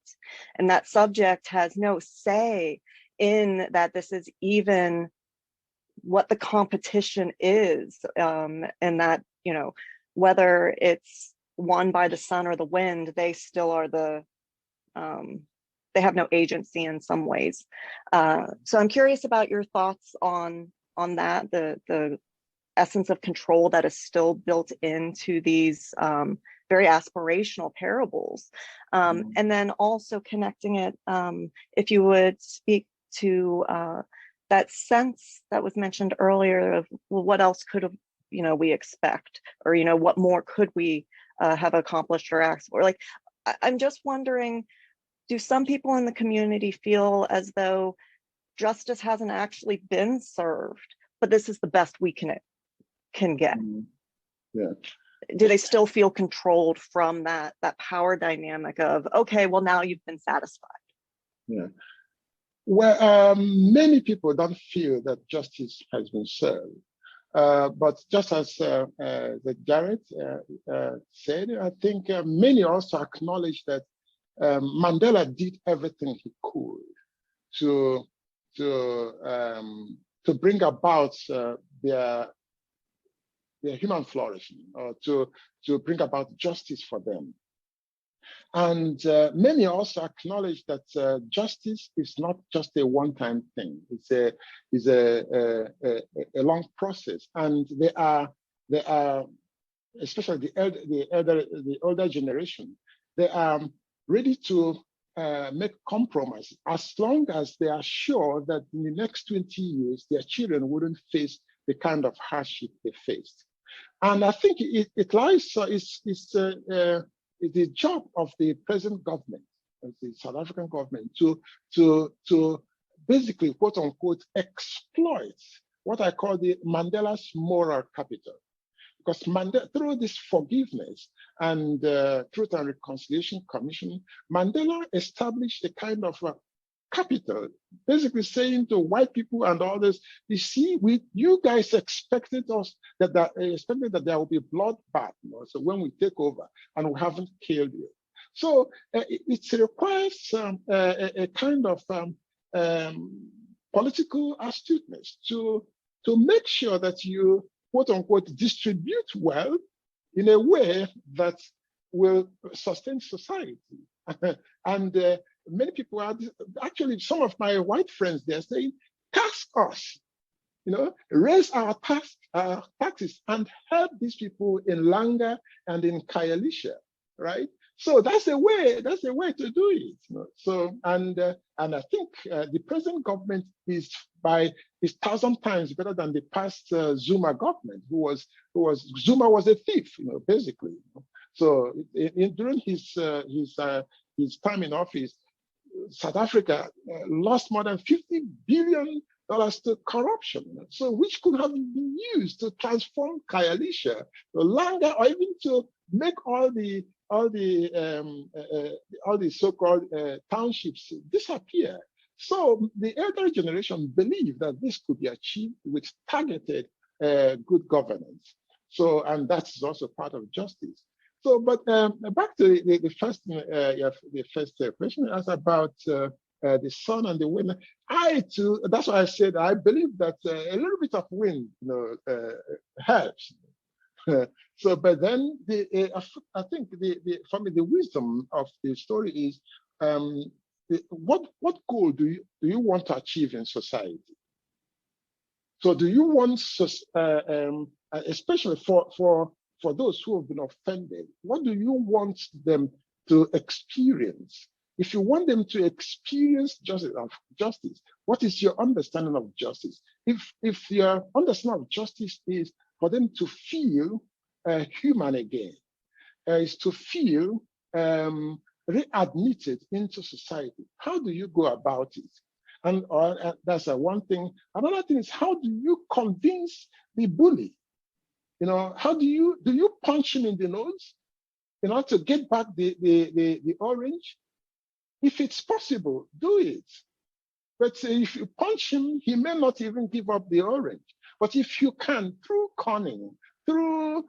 And that subject has no say in that this is even what the competition is. And that, whether it's won by the sun or the wind, they still are they have no agency in some ways. So I'm curious about your thoughts on that, the essence of control that is still built into these very aspirational parables. And then also connecting it, if you would speak to that sense that was mentioned earlier of, well, what else could we expect, or what more could we have accomplished or asked for? Like, I'm just wondering, do some people in the community feel as though justice hasn't actually been served, but this is the best we can get? Yeah. Do they still feel controlled from that power dynamic of, okay, well, now you've been satisfied? Yeah. Well, many people don't feel that justice has been served. But just as the Garrett said, I think many also acknowledge that Mandela did everything he could to bring about their human flourishing, or to bring about justice for them. And many also acknowledge that justice is not just a one-time thing. It's a long process, and they are especially the older generation. They are ready to make compromises as long as they are sure that in the next 20 years their children wouldn't face the kind of hardship they faced. And I think it lies. It's the job of the present government, the South African government, to basically, quote unquote, exploit what I call the Mandela's moral capital. Because through this forgiveness and Truth and Reconciliation Commission, Mandela established a kind of capital, basically saying to white people and others, you see, you guys expected that there will be bloodbath, so when we take over, and we haven't killed you. So it requires a kind of political astuteness to make sure that you, quote unquote, distribute well in a way that will sustain society. And many people are, actually, some of my white friends, they're saying, tax us, raise our taxes and help these people in Langa and in Khayelitsha, right? So that's a way to do it. So, and I think the present government is 1,000 times better than the past Zuma government, Zuma was a thief, basically. So during his time in office, South Africa lost more than $50 billion to corruption, so which could have been used to transform Khayelitsha, Langa, or even to make all the so-called townships disappear. So the elder generation believe that this could be achieved with targeted good governance. So, and that's also part of justice. So, but back to the first question, as about the sun and the wind. I too, that's why I said I believe that a little bit of wind, helps. So, but then I think for me the wisdom of the story is what goal do you want to achieve in society? So, do you want, especially for those who have been offended, what do you want them to experience? If you want them to experience justice, what is your understanding of justice? If your understanding of justice is for them to feel human again, is to feel readmitted into society, how do you go about it? And that's one thing. Another thing is, how do you convince the bully? How do you punch him in the nose in order to get back the orange? If it's possible, do it. But if you punch him, he may not even give up the orange. But if you can, through cunning, through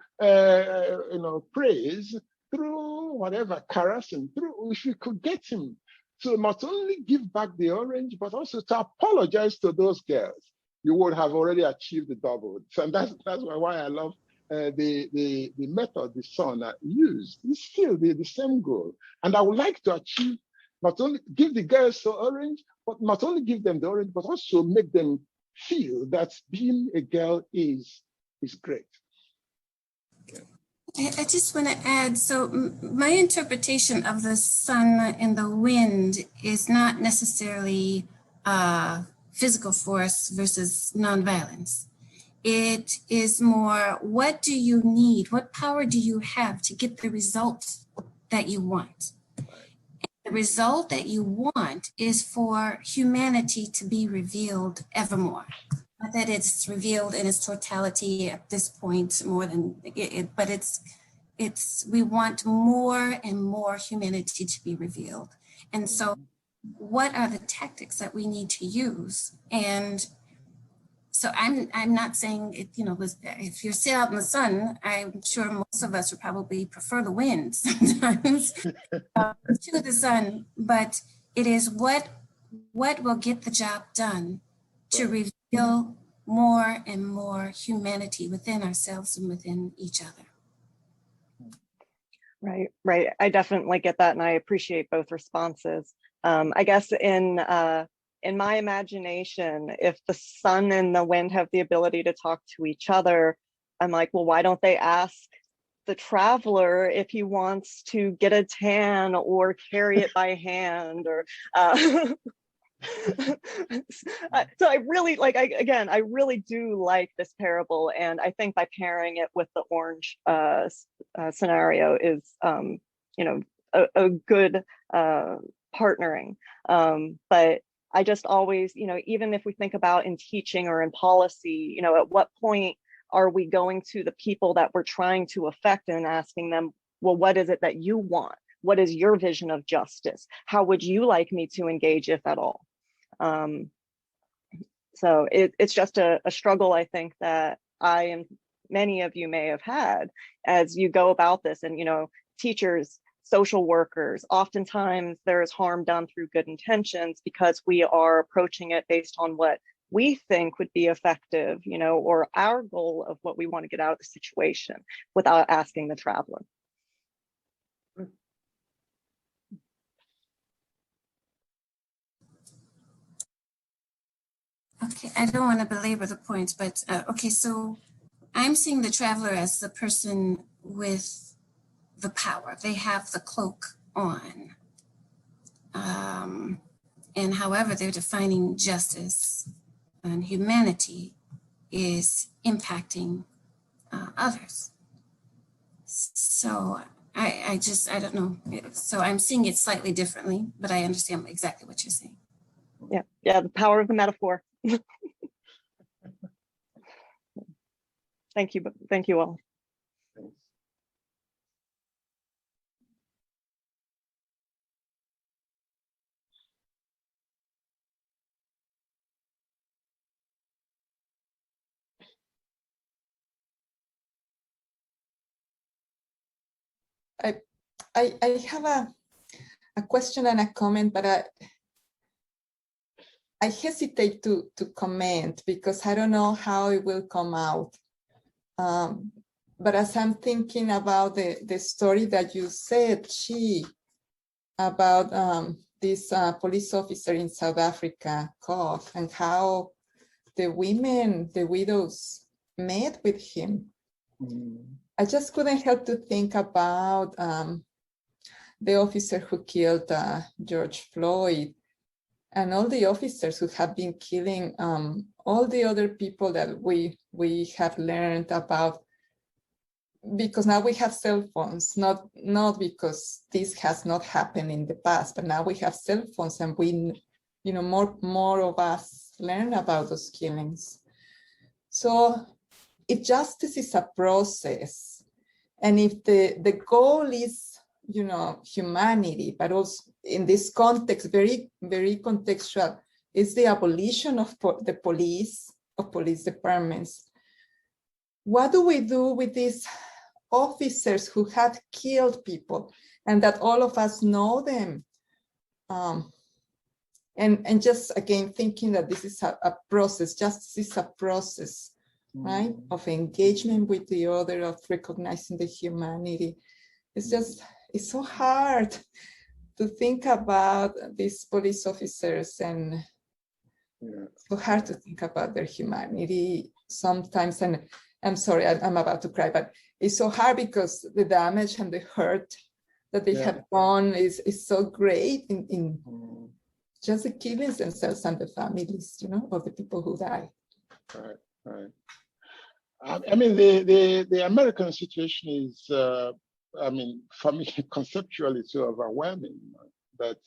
praise, through whatever, caressing, if you could get him to not only give back the orange, but also to apologize to those girls, you would have already achieved the double. So that's why I love the method the son used. It's still the same goal. And I would like to achieve, not only give the girls the orange, but not only give them the orange, but also make them feel that being a girl is great. I just want to add, so my interpretation of the sun and the wind is not necessarily physical force versus nonviolence. It is more, what do you need? What power do you have to get the result that you want? And the result that you want is for humanity to be revealed evermore. Not that it's revealed in its totality at this point more than it, but we want more and more humanity to be revealed. And so what are the tactics that we need to use? And So I'm not saying it, you know, if you're still out in the sun, I'm sure most of us would probably prefer the wind sometimes to the sun, but it is what will get the job done to reveal more and more humanity within ourselves and within each other. Right, right. I definitely get that, and I appreciate both responses. I guess in my imagination, if the sun and the wind have the ability to talk to each other, I'm like, well, why don't they ask the traveler if he wants to get a tan or carry it by hand, or so I really like, I really do like this parable, and I think by pairing it with the orange scenario is, you know, a good partnering. But I just always, you know, even if we think about in teaching or in policy, you know, at what point are we going to the people that we're trying to affect and asking them, well, what is it that you want? What is your vision of justice? How would you like me to engage, if at all? So it's just a struggle, I think, that I and many of you may have had as you go about this. And, you know, teachers, social workers, oftentimes there is harm done through good intentions because we are approaching it based on what we think would be effective, you know, or our goal of what we want to get out of the situation without asking the traveler. Okay, I don't want to belabor the points, but okay, so I'm seeing the traveler as the person with the power. They have the cloak on. And however they're defining justice and humanity is impacting others. So I don't know. So I'm seeing it slightly differently, but I understand exactly what you're saying. Yeah, the power of the metaphor. Thank you all. I have a question and a comment, but I hesitate to comment because I don't know how it will come out. But as I'm thinking about the story that you said, about this police officer in South Africa, Koch, and how the women, the widows, met with him. I just couldn't help to think about the officer who killed George Floyd, and all the officers who have been killing all the other people that we have learned about, because now we have cell phones, not because this has not happened in the past, but now we have cell phones, and we, you know, more of us learn about those killings. So if justice is a process, and if the goal is, you know, humanity, but also in this context, very, very contextual, is the abolition of the police departments. What do we do with these officers who had killed people and that all of us know them? And just again, thinking that this is a process, justice is a process, right? Of engagement with the other, of recognizing the humanity. It's so hard to think about these police officers, and so hard to think about their humanity sometimes. And I'm sorry, I'm about to cry, but it's so hard because the damage and the hurt that they have done is so great in just the killings themselves and the families, you know, of the people who die. Right. I mean, the American situation is, I mean, for me, conceptually so overwhelming that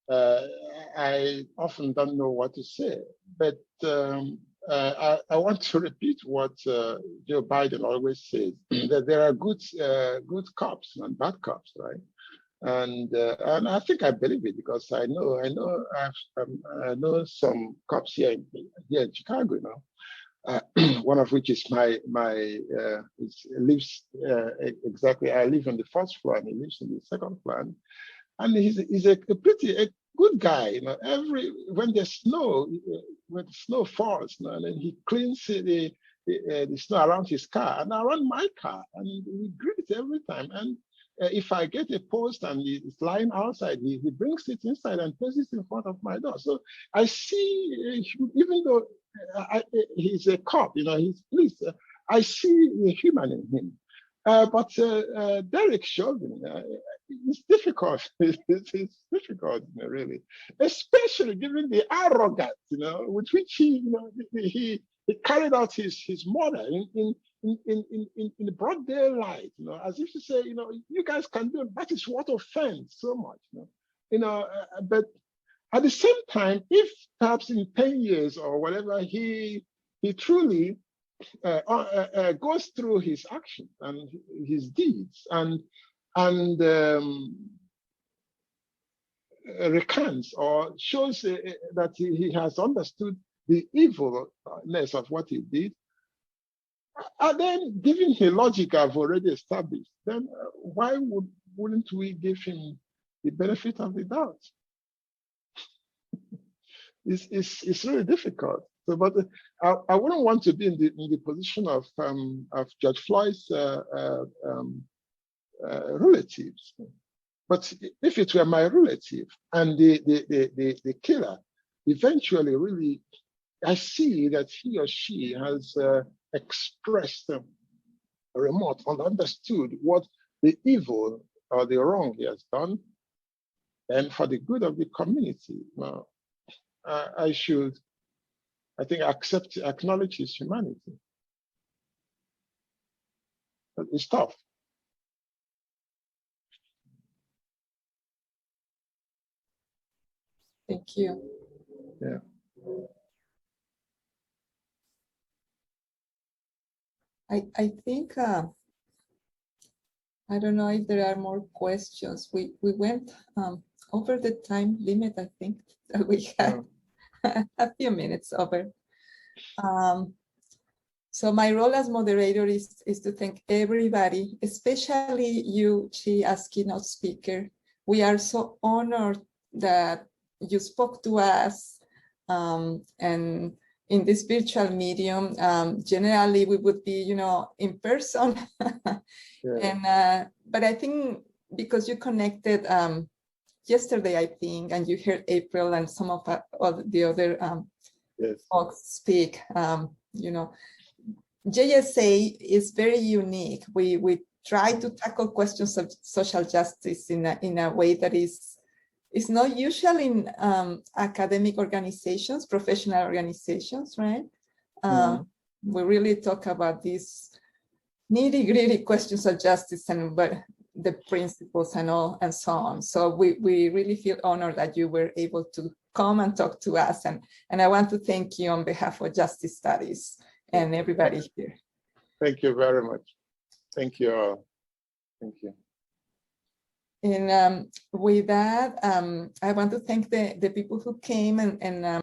I often don't know what to say. But I want to repeat what Joe Biden always says, that there are good cops and bad cops, right? And I think I believe it because I know some cops here in Chicago, you know. One of which is lives exactly. I live on the first floor, and he lives on the second floor, and he's a pretty good guy. You know, when the snow falls, you know, and then he cleans the snow around his car and around my car, and we greet every time. And if I get a post and it's lying outside, he brings it inside and places it in front of my door. So I see, even though he's a cop, you know, he's police, I see a human in him. But Derek Chauvin, it's difficult. It's difficult, you know, really, especially given the arrogance, you know, with which he carried out his murder in the broad daylight, you know, as if to say, you know, you guys can do it. That is what offends so much, you know. But at the same time, if perhaps in 10 years or whatever, he truly goes through his actions and his deeds and recants or shows that he has understood the evilness of what he did, and then given the logic I've already established, then why wouldn't we give him the benefit of the doubt? It's really difficult. So, but I wouldn't want to be in the position of George Floyd's relatives. But if it were my relative and the killer, eventually, really, I see that he or she has expressed remote and understood what the evil or the wrong he has done, and for the good of the community. Now, I should, I think, acknowledge his humanity. But it's tough. Thank you. Yeah. I think, I don't know if there are more questions. We went over the time limit, I think, that we had. A few minutes over. So my role as moderator is to thank everybody, especially you, Chi, as keynote speaker. We are so honored that you spoke to us, and in this virtual medium. Generally, we would be, you know, in person. Yeah. And but I think because you connected yesterday, I think, and you heard April and some of the other Yes. folks speak. You know, JSA is very unique. We try to tackle questions of social justice in a way that is not usual in academic organizations, professional organizations, right? We really talk about these nitty-gritty questions of justice and the principles and all and so on. So we really feel honored that you were able to come and talk to us. And I want to thank you on behalf of Justice Studies and everybody here. Thank you very much. Thank you all. Thank you. And with that, I want to thank the people who came and